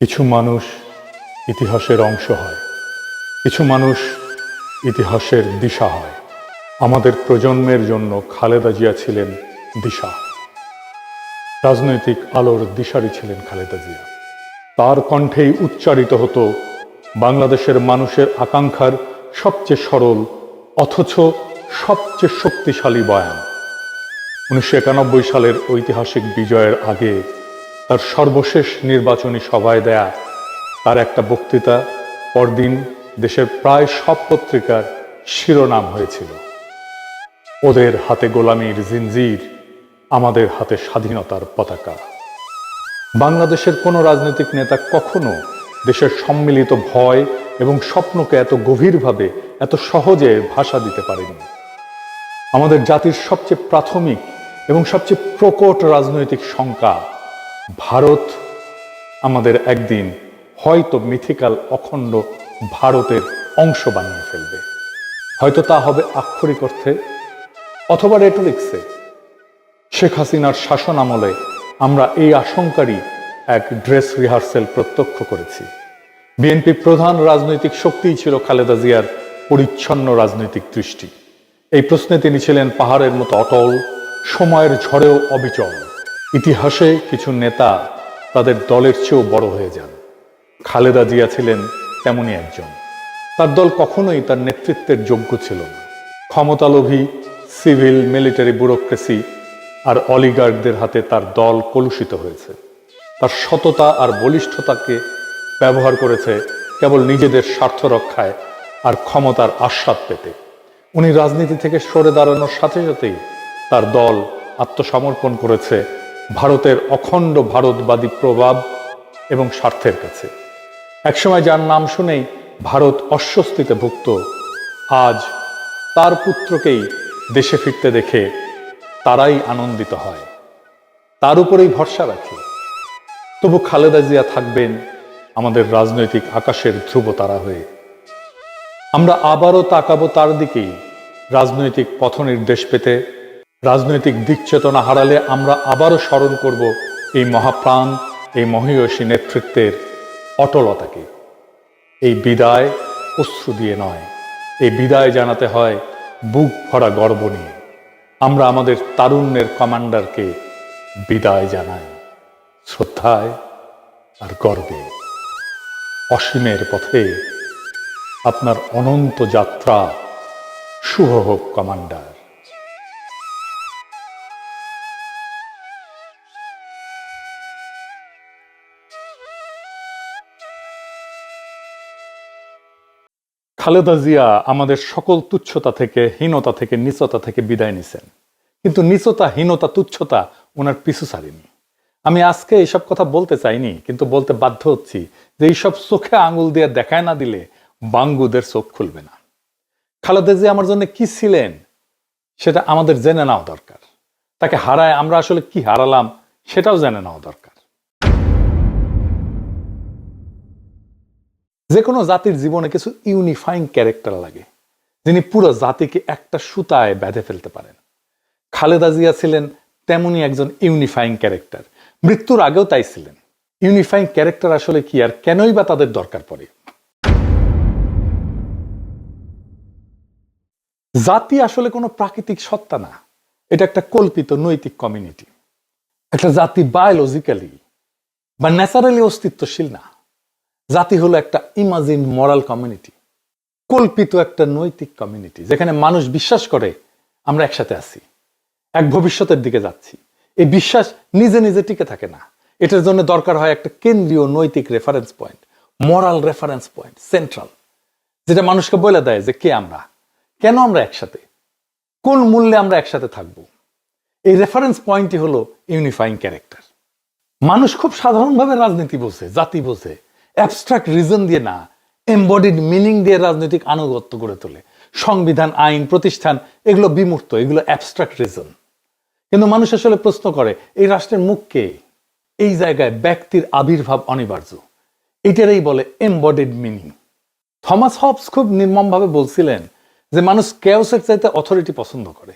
কিছু মানুষ ইতিহাসের অংশ হয়, কিছু মানুষ ইতিহাসের দিশা হয়। আমাদের প্রজন্মের জন্য খালেদা জিয়া ছিলেন দিশা। রাজনৈতিক আলোর দিশারি ছিলেন খালেদা জিয়া। তার কণ্ঠেই উচ্চারিত হতো বাংলাদেশের মানুষের আকাঙ্ক্ষার সবচেয়ে সরল অথচ সবচেয়ে শক্তিশালী বয়ান। 1991 সালের ঐতিহাসিক বিজয়ের আগে তার সর্বশেষ নির্বাচনী সভায় দেয়া তার একটা বক্তৃতা পরদিন দেশের প্রায় সব পত্রিকার শিরোনাম হয়েছিল, ওদের হাতে গোলামীর জিনজির, আমাদের হাতে স্বাধীনতার পতাকা। বাংলাদেশের কোনো রাজনৈতিক নেতা কখনো দেশের সম্মিলিত ভয় এবং স্বপ্নকে এত গভীরভাবে এত সহজে ভাষা দিতে পারেনি। আমাদের জাতির সবচেয়ে প্রাথমিক এবং সবচেয়ে প্রকট রাজনৈতিক শঙ্কা, ভারত আমাদের একদিন হয়তো মিথিক্যাল অখণ্ড ভারতের অংশ বানিয়ে ফেলবে। হয়তো তা হবে আক্ষরিক অর্থে অথবা রেটরিক্সে। শেখ হাসিনার শাসন আমলে আমরা এই আশঙ্কারই এক ড্রেস রিহার্সেল প্রত্যক্ষ করেছি। বিএনপি প্রধান রাজনৈতিক শক্তিই ছিল খালেদা জিয়ার পরিচ্ছন্ন রাজনৈতিক দৃষ্টি। এই প্রশ্নে তিনি ছিলেন পাহাড়ের মতো অটল, সময়ের ঝড়েও অবিচল। ইতিহাসে কিছু নেতা তাদের দলের চেয়েও বড় হয়ে যান, খালেদা জিয়া ছিলেন তেমনই একজন। তার দল কখনোই তার নেতৃত্বের যোগ্য ছিল না। ক্ষমতালোভী সিভিল মিলিটারি ব্যুরোক্রেসি আর অলিগার্কদের হাতে তার দল কলুষিত হয়েছে। তার সততা আর বলিষ্ঠতাকে ব্যবহার করেছে কেবল নিজেদের স্বার্থ রক্ষায় আর ক্ষমতার আস্বাদ পেতে। উনি রাজনীতি থেকে সরে দাঁড়ানোর সাথে সাথেই তার দল আত্মসমর্পণ করেছে ভারতের অখণ্ড ভারতবাদী প্রভাব এবং স্বার্থের কাছে। একসময় যার নাম শুনেই ভারত অস্বস্তিতে ভুগত, আজ তার পুত্রকেই দেশে ফিরতে দেখে তারাই আনন্দিত হয়, তার উপরেই ভরসা রাখে। তবু খালেদা জিয়া থাকবেন আমাদের রাজনৈতিক আকাশের ধ্রুবতারা হয়ে। আমরা আবারও তাকাবো তার দিকেই রাজনৈতিক পথ নির্দেশ পেতে। রাজনৈতিক দিক চেতনা হারালে আমরা আবারও স্মরণ করব এই মহাপ্রাণ, এই মহীয়সী নেতৃত্বের অটলতাকে। এই বিদায় অশ্রু দিয়ে নয়, এই বিদায় জানাতে হয় বুক ভরা গর্ব নিয়ে। আমরা আমাদের তারুণ্যের কমান্ডারকে বিদায় জানাই শ্রদ্ধায় আর গর্বে। অসীমের পথে আপনার অনন্ত যাত্রা শুভ হোক কমান্ডার। খালেদা জিয়া আমাদের সকল তুচ্ছতা থেকে, হীনতা থেকে, নীচতা থেকে বিদায় নিছেন, কিন্তু নীচতা, হীনতা, তুচ্ছতা ওনার পিছু ছাড়েনি। আমি আজকে এইসব কথা বলতে চাইনি, কিন্তু বলতে বাধ্য হচ্ছি যে এইসব চোখে আঙুল দিয়ে দেখায় না দিলে বাঙ্গুদের চোখ খুলবে না। খালেদা জিয়া আমার জন্য কি ছিলেন সেটা আমাদের জেনে নেওয়া দরকার। তাকে হারায় আমরা আসলে কি হারালাম সেটাও জেনে নেওয়া দরকার। যে কোনো জাতির জীবনে কিছু ইউনিফাইং ক্যারেক্টার লাগে, যিনি পুরো জাতিকে একটা সুতায় বেঁধে ফেলতে পারেন। খালেদা জিয়া ছিলেন তেমনই একজন ইউনিফাইং ক্যারেক্টার, মৃত্যুর আগেও তাই ছিলেন। ইউনিফাইং ক্যারেক্টার আসলে কি আর কেনই বা তাদের দরকার পড়ে? জাতি আসলে কোনো প্রাকৃতিক সত্তা না, এটা একটা কল্পিত নৈতিক কমিউনিটি। একটা জাতি বায়োলজিক্যালি বা ন্যাচারালি অস্তিত্বশীল না। জাতি হলো একটা ইমাজিন মরাল কমিউনিটি, কল্পিত একটা নৈতিক কমিউনিটি, যেখানে মানুষ বিশ্বাস করে আমরা একসাথে আছি, এক ভবিষ্যতের দিকে যাচ্ছি। এই বিশ্বাস নিজে নিজে টিকে থাকে না, এটার জন্য দরকার হয় একটা কেন্দ্রীয় নৈতিক রেফারেন্স পয়েন্ট, মরাল রেফারেন্স পয়েন্ট, সেন্ট্রাল, যেটা মানুষকে বলে দেয় যে কে আমরা, কেন আমরা একসাথে, কোন মূল্যে আমরা একসাথে থাকবো। এই রেফারেন্স পয়েন্টই হলো ইউনিফাইং ক্যারেক্টার। মানুষ খুব সাধারণভাবে রাজনীতি বোঝে, জাতি বোঝে, অ্যাবস্ট্রাক্ট রিজন দিয়ে না, এমবডিড মিনিং দিয়ে রাজনৈতিক আনুগত্য গড়ে তোলে। সংবিধান, আইন, প্রতিষ্ঠান এগুলো বিমূর্ত, এগুলো অ্যাবস্ট্রাক্ট রিজন। কিন্তু মানুষ আসলে প্রশ্ন করে এই রাষ্ট্রের মুখ কে? এই জায়গায় ব্যক্তির আবির্ভাব অনিবার্য, এটারই বলে এমবডিড মিনিং। থমাস হবস খুব নির্মমভাবে বলছিলেন যে মানুষ কেওসের চাইতে অথরিটি পছন্দ করে,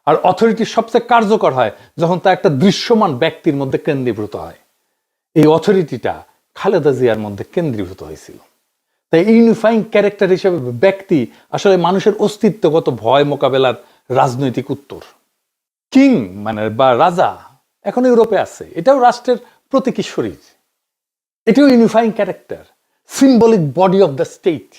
আর অথরিটি সবচেয়ে কার্যকর হয় যখন তা একটা দৃশ্যমান ব্যক্তির মধ্যে কেন্দ্রীভূত হয়। এই অথরিটিটা খালেদা জিয়ার মধ্যে কেন্দ্রীভূত হয়েছিল। তাই ইউনিফাইং ক্যারেক্টার হিসেবে ব্যক্তি আসলে মানুষের অস্তিত্বগত ভয় মোকাবেলার রাজনৈতিক উত্তর। কিং মানে বা রাজা এখন ইউরোপে আছে, এটাও রাষ্ট্রের প্রতীকী শরীর, এটাও unifying character, symbolic body of the state.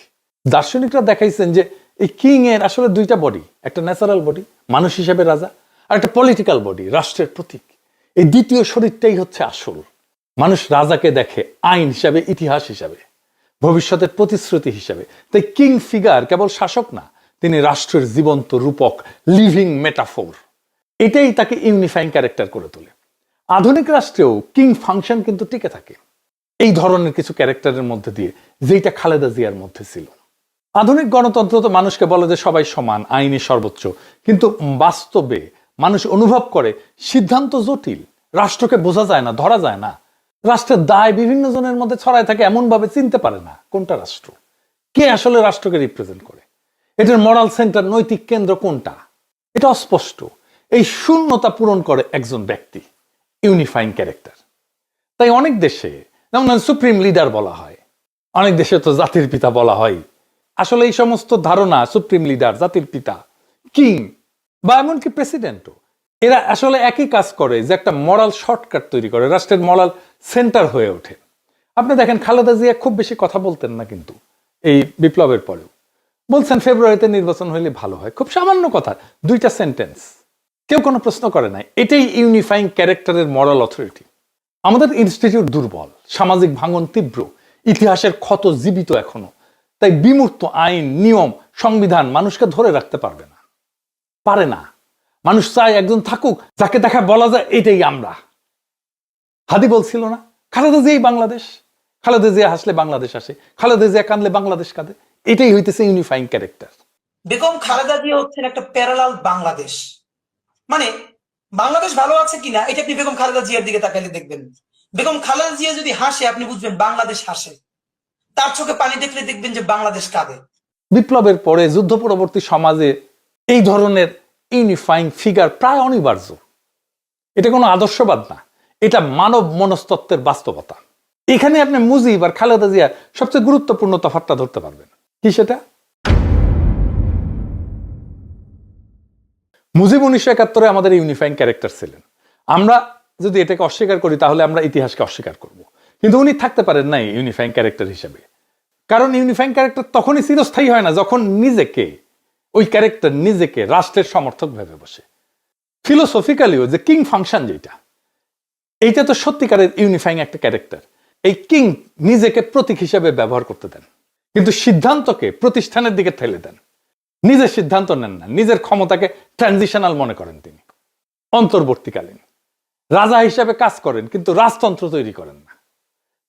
দার্শনিকরা দেখাইছেন যে এই কিং এর আসলে দুইটা বডি, একটা ন্যাচারাল বডি মানুষ হিসেবে রাজা, আর একটা পলিটিক্যাল বডি রাষ্ট্রের প্রতীক। এই দ্বিতীয় শরীরটাই হচ্ছে আসল। মানুষ রাজাকে দেখে আইন হিসাবে, ইতিহাস হিসাবে, ভবিষ্যতের প্রতিশ্রুতি হিসাবে। তাই কিং ফিগার কেবল শাসক না, তিনি রাষ্ট্রের জীবন্ত রূপক, লিভিং মেটাফোর। এটাই তাকে ইউনিফাইং ক্যারেক্টার করে তোলে। আধুনিক রাষ্ট্রেও কিং ফাংশন কিন্তু টিকে থাকে এই ধরনের কিছু ক্যারেক্টারের মধ্যে দিয়ে, যেটা খালেদা জিয়ার মধ্যে ছিল। আধুনিক গণতন্ত্র তো মানুষকে বলে যে সবাই সমান, আইনই সর্বোচ্চ, কিন্তু বাস্তবে মানুষ অনুভব করে সিদ্ধান্ত জটিল, রাষ্ট্রকে বোঝা যায় না, ধরা যায় না, রাষ্ট্রের দায় বিভিন্ন জনের মধ্যে ছড়ায় থাকে, এমন ভাবে চিনতে পারে না কোনটা রাষ্ট্র, কে আসলে রাষ্ট্রকে রিপ্রেজেন্ট করে, এটার মরাল সেন্টার, নৈতিক কেন্দ্র কোনটা, এটা অস্পষ্ট। এই শূন্যতা পূরণ করে একজন ব্যক্তি, ইউনিফাইং ক্যারেক্টার। তাই অনেক দেশে যেমন সুপ্রিম লিডার বলা হয়, অনেক দেশে তো জাতির পিতা বলা হয়। আসলে এই সমস্ত ধারণা, সুপ্রিম লিডার, জাতির পিতা, কিং বা এমনকি প্রেসিডেন্টও, এরা আসলে একই কাজ করে, যে একটা মরাল শর্টকাট তৈরি করে, রাষ্ট্রের মরাল সেন্টার হয়ে ওঠে। আপনি দেখেন খালেদা জিয়া খুব বেশি কথা বলতেন না, কিন্তু এই বিপ্লবের পরেও বলছেন ফেব্রুয়ারিতে নির্বাচন হইলে ভালো হয়, খুব সামান্য কথা, দুইটা সেন্টেন্স, কেউ কোনো প্রশ্ন করে নাই। এটাই ইউনিফাইং ক্যারেক্টারের মরাল অথরিটি। আমাদের ইনস্টিটিউট দুর্বল, সামাজিক ভাঙন তীব্র, ইতিহাসের ক্ষত জীবিত এখনো। তাই বিমূর্ত আইন, নিয়ম, সংবিধান মানুষকে ধরে রাখতে পারবে না, পারে না। মানুষ চায় একজন থাকুক যাকে দেখা বলা যায় এটাই আমরা। হাদি বলছিল না, খালেদা জিয়াই বাংলাদেশ, খালেদা জিয়া হাসলে বাংলাদেশ আসে, খালেদা জিয়া কাঁদলে বাংলাদেশ কাঁদে। এটাই হইতেছে ইউনিফাইং ক্যারেক্টার। বেগম খালেদা জিয়া হচ্ছেন একটা প্যারালাল বাংলাদেশ। মানে বাংলাদেশ ভালো আছে কিনা এটা আপনি বেগম খালেদা জিয়ার দিকে তাকাইলে দেখবেন। বেগম খালেদা জিয়া যদি হাসে আপনি বুঝবেন বাংলাদেশ হাসে, তার চোখে পানি দেখলে দেখবেন যে বাংলাদেশ কাঁদে। বিপ্লবের পরে যুদ্ধ পরবর্তী সমাজে এই ধরনের ইউনিফাইং ফিগার প্রায় অনিবার্য। এটা কোনো আদর্শবাদ না, এটা মানব মনস্তত্ত্বের বাস্তবতা। এখানে আপনি মুজিব আর খালেদা জিয়ার সবচেয়ে গুরুত্বপূর্ণ তফাৎটা ধরতে পারবেন। কি সেটা? মুজিব 1971 আমাদের ইউনিফাইং ক্যারেক্টার ছিলেন। আমরা যদি এটাকে অস্বীকার করি তাহলে আমরা ইতিহাসকে অস্বীকার করব, কিন্তু উনি থাকতে পারেন নাই ইউনিফাইং ক্যারেক্টার হিসেবে। কারণ ইউনিফাইং ক্যারেক্টার তখনই চিরস্থায়ী হয় না যখন নিজেকে, ওই ক্যারেক্টার নিজেকে রাষ্ট্রের সমর্থক ভেবে বসে। ফিলোসফিক্যালিও যে কিং ফাংশন যেটা, এইটা তো সত্যিকারের ইউনিফাইং একটা ক্যারেক্টার। এই কিং নিজেকে প্রতীক হিসেবে ব্যবহার করতে দেন, কিন্তু সিদ্ধান্তকে প্রতিষ্ঠানের দিকে ঠেলে দেন। নিজের সিদ্ধান্ত নেন না, নিজের ক্ষমতাকে ট্রানজিশনাল মনে করেন তিনি, অন্তর্বর্তীকালীন রাজা হিসাবে কাজ করেন, কিন্তু রাজতন্ত্র তৈরি করেন না।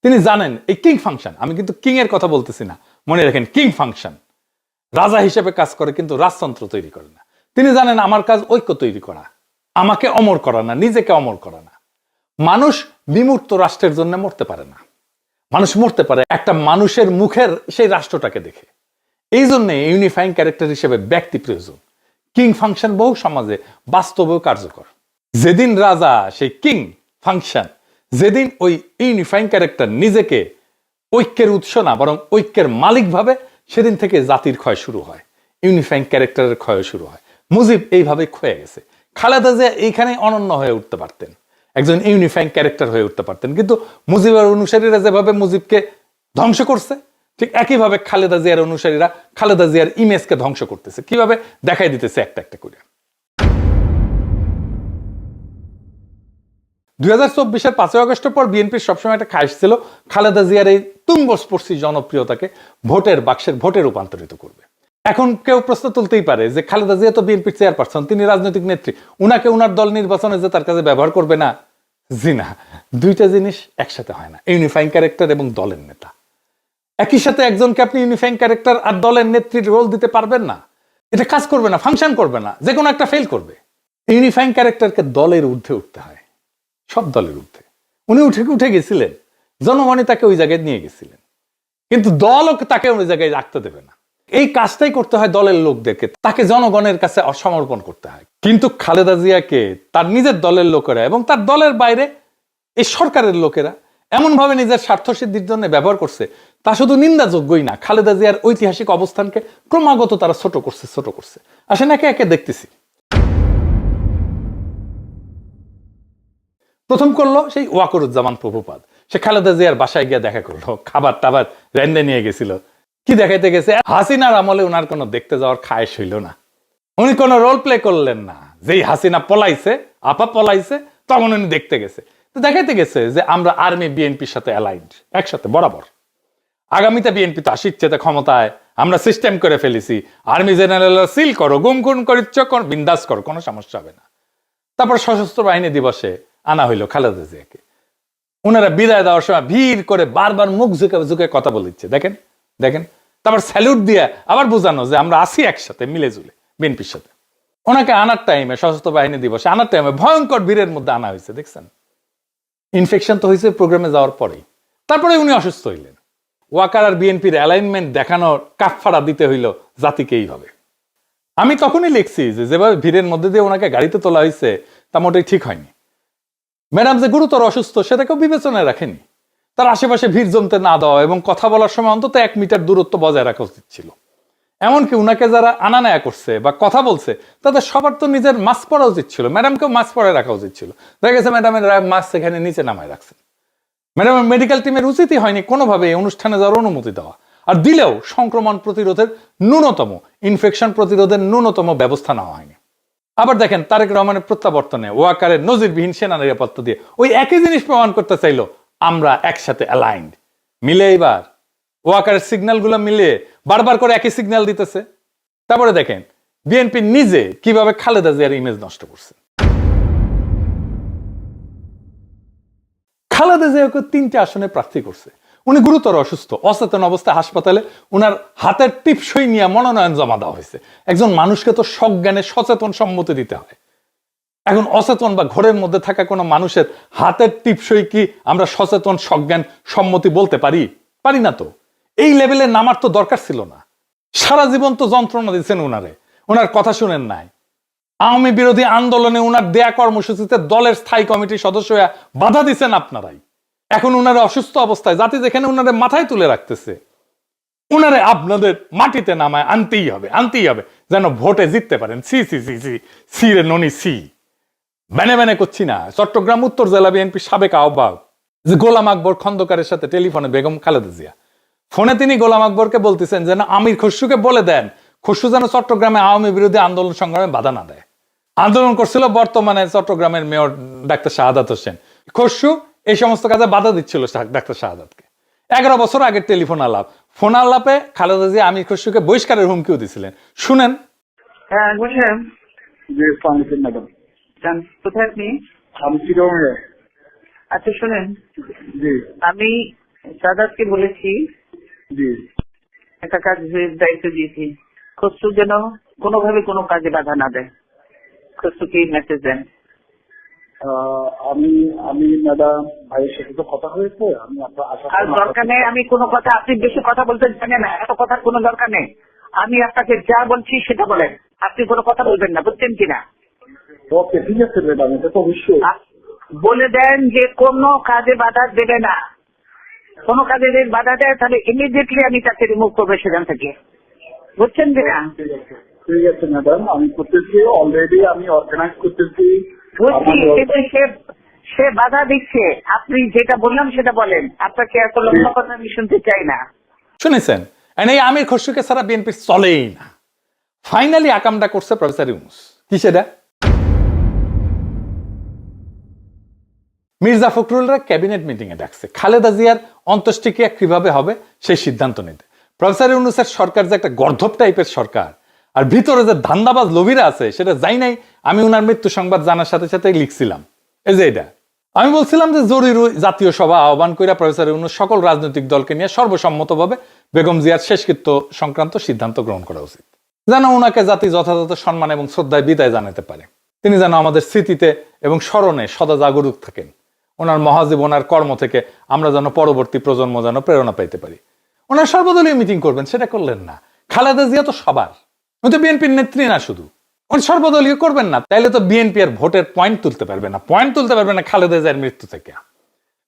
তিনি জানেন এই কিং ফাংশন, আমি কিন্তু কিং এর কথা বলতেছি না, মনে রাখেন কিং ফাংশন রাজা হিসেবে কাজ করে, কিন্তু রাজতন্ত্র তৈরি করে না। তিনি জানেন আমার কাজ ঐক্য তৈরি করা, আমাকে অমর করা না, নিজেকে অমর করা না। মানুষ বিমূর্ত রাষ্ট্রের জন্য মরতে পারে না, মানুষ মরতে পারে একটা মানুষের মুখের সেই রাষ্ট্রটাকে দেখে। এই জন্য ইউনিফাইং ক্যারেক্টার হিসেবে ব্যক্তি প্রয়োজন। কিং ফাংশন বহু সমাজে বাস্তবেও কার্যকর। যেদিন রাজা সেই কিং ফাংশন, যেদিন ওই ইউনিফাইং ক্যারেক্টার নিজেকে ঐক্যের উৎস না বরং ঐক্যের মালিক ভাবে, সেদিন থেকে জাতির ক্ষয় শুরু হয়, ইউনিফাইং ক্যারেক্টারের ক্ষয় শুরু হয়। মুজিব এইভাবে ক্ষয়ে গেছে। খালেদা জিয়া এইখানে অনন্য হয়ে উঠতে পারতেন, একজন ইউনিফাইং ক্যারেক্টার হয়ে উঠতে পারতেন, কিন্তু মুজিবের অনুসারীরা যেভাবে মুজিবকে ধ্বংস করছে, ঠিক একইভাবে খালেদা জিয়ার অনুসারীরা খালেদা জিয়ার ইমেজকে ধ্বংস করতেছে। কিভাবে দেখাই দিতেছে একটা একটা করে। 2024-এর 5ই আগস্টের পর বিএনপির সবসময় একটা খায়েশ ছিল খালেদা জিয়ার এই তুঙ্গস্পর্শী জনপ্রিয়তাকে ভোটের বাক্সের ভোটে রূপান্তরিত করবে। এখন কেউ প্রশ্ন তুলতেই পারে যে খালেদা জিয়া তো বিএনপির চেয়ারপারসন, তিনি রাজনৈতিক নেত্রী, উনাকে উনার দল নির্বাচনে যে তার কাছে ব্যবহার করবে না। জি না, দুইটা জিনিস একসাথে হয় না, ইউনিফাইং ক্যারেক্টার এবং দলের নেতা। একই সাথে একজনকে আপনি ইউনিফাইং ক্যারেক্টার আর দলের নেত্রীর রোল দিতে পারবেন না, এটা কাজ করবে না, ফাংশন করবে না, যে কোনো একটা ফেল করবে। ইউনিফাইং ক্যারেক্টারকে দলের ঊর্ধ্বে উঠতে হয়, সব দলের ঊর্ধ্বে। উনি উঠে গেছিলেন, জনগণই তাকে ওই জায়গায় নিয়ে গেছিলেন, কিন্তু দলও তাকে ওই জায়গায় রাখতে দেবে না। এই কাজটাই করতে হয় দলের লোকদেরকে, তাকে জনগণের কাছে সমর্পণ করতে হয়। কিন্তু খালেদা জিয়াকে তার নিজের দলের লোকেরা এবং তার দলের বাইরে এই সরকারের লোকেরা এমন ভাবে নিজের স্বার্থ সিদ্ধির জন্য ব্যবহার করছে, তা শুধু নিন্দাযোগ্যই না, খালেদা জিয়ার ঐতিহাসিক অবস্থানকে ক্রমাগত তারা ছোট করছে। আসেন একে একে দেখতেছি। প্রথম করলো সেই ওয়াকরুজ্জামান প্রভুপাদ, সে খালেদা জিয়ার বাসায় গিয়ে দেখা করলো, খাবার টাবার রেন্দে নিয়ে গেছিল। কি দেখাইতে গেছে? হাসিনার আমলে উনার কোনো দেখতে যাওয়ার খায়েশ হইল না, উনি কোনো রোল প্লে করলেন না। যেই হাসিনা পলাইছে, আপা পলাইছে, তখন উনি দেখতে গেছে। তো দেখাইতে গেছে যে আমরা আর্মি বিএনপির সাথে অ্যালাইন্ড, একসাথে বরাবর। আগামীতে বিএনপি তো আসিচ্ছে ক্ষমতায়, আমরা সিস্টেম করে ফেলেছি, আর্মি জেনারেল সিল করো, গুম খুন করিচ্ছ, বিন্দাস করো, কোনো সমস্যা হবে না। তারপর সশস্ত্র বাহিনী দিবসে আনা হইলো খালেদা জিয়াকে। ওনারা বিদায় দেওয়ার সময় ভিড় করে বারবার মুখ ঝুঁকে ঝুঁকে কথা বলিচ্ছে, দেখেন। তারপর স্যালুট দিয়ে আবার বোঝানো যে আমরা আসি একসাথে মিলে জুলে বিএনপির সাথে। ওনাকে আনার টাইমে, সশস্ত্র বাহিনী দিবসে আনার টাইমে ভয়ঙ্কর ভিড়ের মধ্যে আনা হয়েছে, দেখছেন। ইনফেকশন তো হয়েছে প্রোগ্রামে যাওয়ার পরেই। তারপরে উনি অসুস্থ হইলেন। ওয়াকার আর বিএনপির অ্যালাইনমেন্ট দেখানোর কাফফারা দিতে হইল জাতিকে এইভাবে। আমি তখনই লিখছি যে যেভাবে ভিড়ের মধ্যে দিয়ে ওনাকে গাড়িতে তোলা হয়েছে তা মোটেই ঠিক হয়নি। ম্যাডাম যে গুরুতর অসুস্থ সেটা কেউ বিবেচনায় রাখেনি। তার আশেপাশে ভিড় জমতে না দেওয়া এবং কথা বলার সময় অন্তত 1 মিটার দূরত্ব বজায় রাখা উচিত ছিল। এমনকি উনাকে যারা আনা নেয়া করছে বা কথা বলছে তাদের সবার তো নিজের মাস্ক পরা উচিত ছিল, ম্যাডামকেও মাস্ক পরে রাখা উচিত ছিল। দেখা গেছে ম্যাডামের মাস্ক এখানে নিচে নামায় রাখছেন। ম্যাডামের মেডিকেল টিমের উচিতই হয়নি কোনোভাবে এই অনুষ্ঠানে যাওয়ার অনুমতি দেওয়া, আর দিলেও সংক্রমণ প্রতিরোধের ন্যূনতম, ইনফেকশন প্রতিরোধের ন্যূনতম ব্যবস্থা নেওয়া হয়নি। আবার দেখেন তারেক রহমানের প্রত্যাবর্তনে ওয়াকারের নজিরবিহীন সেনা নিরাপত্তা দিয়ে ওই একই জিনিস প্রমাণ করতে চাইলো আমরা একসাথে অ্যালাইন্ড। মিলে এবার ওয়াকারের সিগন্যাল গুলো মিলিয়ে বারবার করে একই সিগন্যাল দিতেছে। তারপরে দেখেন বিএনপি নিজে কিভাবে খালেদা জিয়ার ইমেজ নষ্ট করছে। খালেদা জিয়াকে 3টে আসনে প্রার্থী করছে। উনি গুরুতর অসুস্থ, অচেতন অবস্থায় হাসপাতালে, উনার হাতের টিপসই নিয়ে মনোনয়ন জমা দেওয়া হয়েছে। একজন মানুষকে তো সজ্ঞানে সচেতন সম্মতি দিতে হয়। এখন অচেতন বা ঘরের মধ্যে থাকা কোনো মানুষের হাতের টিপসই কি আমরা সচেতন সজ্ঞান সম্মতি বলতে পারি না। তো এই লেভেলে নামার তো দরকার ছিল না। সারা জীবন তো যন্ত্রণা দিচ্ছেন উনারে, ওনার কথা শুনেন নাই। আওয়ামী বিরোধী আন্দোলনে উনার দেয়া কর্মসূচিতে দলের স্থায়ী কমিটির সদস্য বাধা দিচ্ছেন আপনারাই। এখন উনারে অসুস্থ অবস্থায় জাতি যেখানে উনারে মাথায় তুলে রাখতেছে, উনারে আপনাদের মাটিতে নামায় আনতেই হবে যেন ভোটে জিততে পারেন। সি রে ননি সি। ব্যানে করছি না। চট্টগ্রাম উত্তর জেলা বিএনপি সাবেক আহ্বায়ক যে গোলাম আকবর খন্দকারের সাথে টেলিফোনে বেগম খালেদা জিয়া ফোনে তিনি গোলাম আকবরকে বলতেছেন যেন আমির খসরুকে বলে দেন খসরু যেন চট্টগ্রামে আওয়ামী বিরোধী আন্দোলন সংগ্রামে বাধা না দেয়। আন্দোলন করছিল বর্তমানে চট্টগ্রামের মেয়র ডাক্তার শাহাদাত হোসেন। খসরু এই সমস্ত কাজে বাধা দিচ্ছিল ডাক্তার শাহাদাতকে। 11 বছর আগের টেলিফোন আলাপ। ফোন আলাপে খালেদা জিয়া আমির খসরুকে বহিষ্কারের হুমকিও দিছিলেন। শুনেন। হ্যাঁ বলছেন। জি আসসালামু আলাইকুম ম্যাডাম। জান কোথায় আপনি? আমি চিরঙ্গে। আচ্ছা শুনেন, জি আমি সাদাতকে বলেছি জি একটা কাজের দায়িত্ব দিয়েছি, খসরু যেন কোনোভাবে কোনো কাজে বাধা না দেয়। খসরুকে মেসেজ দেন। আমি ম্যাডাম ভাইয়ের সাথে তো কথা হয়েছে, আমি আপনার আশা আর দরকার নেই আমি কোনো কথা, আপনি বেশি কথা বলতে জানেন না, এত কথার কোনো দরকার নেই। আমি আপনাকে যা বলছি সেটা বলেন, আপনি কোনো কথা বলবেন না, বুঝছেন কিনা? ওকে ঠিক আছে ম্যাডাম, এটা তো অবশ্যই বলে দেন যে কোনো কাজে বাধা দেবে না। কোনো কাজে যদি বাধা দেয় তাহলে ইমিডিয়েটলি আমি তাকে রিমুভ করবো সেখান থেকে, বুঝছেন কিনা? ঠিক আছে ম্যাডাম, আমি করতেছি, অলরেডি আমি অর্গানাইজ করতেছি। বুঝছি, কিন্তু সে বাধা দিচ্ছে। আপনি যেটা বললাম সেটা বলেন, আপনাকে এত লম্বা কথা আমি শুনতে চাই না। শুনেছেন? এই আমির খসরুকে ছাড়া বিএনপি চলেই না। ফাইনালি আকামটা করছে প্রফেসর ইউনূস। কি সেটা? মির্জা ফখরুলরা ক্যাবিনেট মিটিং এ ডাকছে খালেদা জিয়ার অন্ত্যেষ্টিক্রিয়া কিভাবে হবে সেই সিদ্ধান্ত নিতে। প্রফেসর ইউনূসের সরকার যে একটা গর্ধব টাইপের সরকার, আর ভিতরে যে ধান্দাবাজ লোভীরা আছে সেটা যাই নাই। আমি উনার মৃত্যু সংবাদ জানার সাথে সাথে লিখছিলাম এই যে এটা। আমি বলছিলাম যে জরুরি জাতীয় সভা আহ্বান করে প্রফেসর ইউনূস সকল রাজনৈতিক দলকে নিয়ে সর্বসম্মতভাবে বেগম জিয়ার শেষকৃত্য সংক্রান্ত সিদ্ধান্ত গ্রহণ করা উচিত, যেন উনাকে জাতি যথাযথ সম্মান এবং শ্রদ্ধায় বিদায় জানাতে পারে। তিনি যেন আমাদের স্মৃতিতে এবং স্মরণে সদা জাগরুক থাকেন। ওনার মহাজীবন আর কর্ম থেকে আমরা যেন পরবর্তী প্রজন্ম যেন প্রেরণা পাইতে পারি। ওনার সর্বদলীয় মিটিং করবেন, সেটা করলেন না। খালেদা জিয়া তো সবার, উনি তো বিএনপির নেত্রী না শুধু। উনি সর্বদলীয় করবেন না, তাইলে তো বিএনপি আর ভোটের পয়েন্ট তুলতে পারবে না খালেদা জিয়ার মৃত্যু থেকে।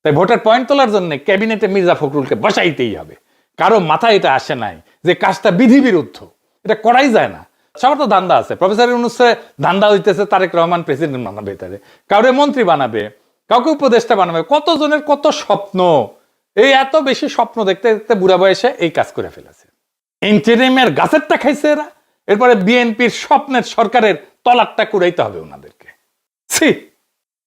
তাই ভোটের পয়েন্ট তোলার জন্য ক্যাবিনেটে মির্জা ফখরুলকে বসাইতেই হবে। কারো মাথায় এটা আসে নাই যে কাজটা বিধি বিরুদ্ধ, এটা করাই যায় না। সবার তো ধান্দা আছে, প্রফেসর ইউনূসের ধান্দা হইতেছে তারেক রহমান প্রেসিডেন্ট বানাবে, তারে কাউরে মন্ত্রী বানাবে, কাউকে উপদেষ্টা বানাবে, কতজনের কত স্বপ্ন। এই এত বেশি স্বপ্ন দেখতে দেখতে বুড়া বয়সে এই কাজ করে ফেলেছে। ইন্টারিমের গাছেরটা খাইছে এরা, এরপরে বিএনপির স্বপ্নের সরকারের তলাকটা কুড়াইতে হবে ওনাদেরকে।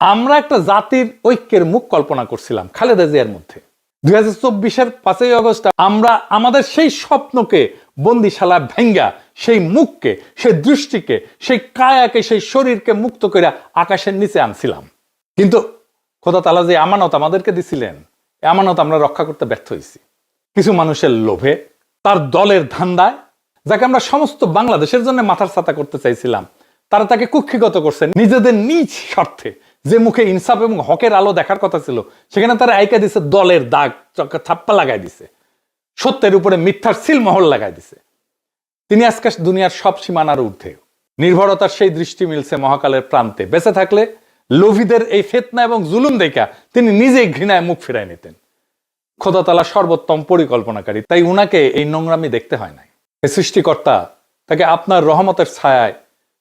আমরা একটা জাতির ঐক্যের মুখ কল্পনা করছিলাম খালেদা জিয়ার মধ্যে। 2024-এর 5ই আগস্ট আমরা আমাদের সেই স্বপ্নকে বন্দিশালা ভেঙ্গা, সেই মুখকে, সেই দৃষ্টিকে, সেই কায়াকে, সেই শরীরকে মুক্ত করে আকাশের নিচে আনছিলাম। কিন্তু খোদা তাআলা যে আমানত আমাদেরকে দিছিলেন, আমানত আমরা রক্ষা করতে ব্যর্থ হয়েছি কিছু মানুষের লোভে, তার দলের ধান্দায়। যাকে আমরা সমস্ত বাংলাদেশের জন্য মাথার ছাতা করতে চাইছিলাম, তারা তাকে কুক্ষিগত করছে নিজেদের নিজ স্বার্থে। যে মুখে ইনসাফ এবং হকের আলো দেখার কথা ছিল, সেখানে তারা আইকা দিছে দলের দাগ, ছাপ্পা লাগাই দিছে, সত্যের উপরে মিথ্যার সিলমোহর লাগাই দিছে। তিনি আজকে দুনিয়ার সব সীমানার ঊর্ধ্বে। নির্ভরতার সেই দৃষ্টি মিলছে মহাকালের প্রান্তে। বেঁচে থাকলে লোভীদের এই ফিতনা এবং জুলুম দেখা তিনি নিজেই ঘৃণায় মুখ ফিরায় নিতেন। খোদা তাআলা সর্বোত্তম পরিকল্পনাকারী, তাই উনাকে এই নোংরামি দেখতে হয় নাই। সৃষ্টিকর্তা তাকে আপনার রহমতের ছায়ায়,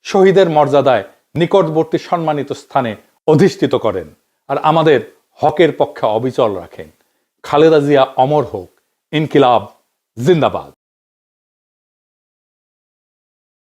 শহীদের মর্যাদায়, নিকটবর্তী সম্মানিত স্থানে অধিষ্ঠিত করেন আর আমাদের হকের পক্ষে অবিচল রাখেন। খালেদা জিয়া অমর হোক। ইনকিলাব জিন্দাবাদ।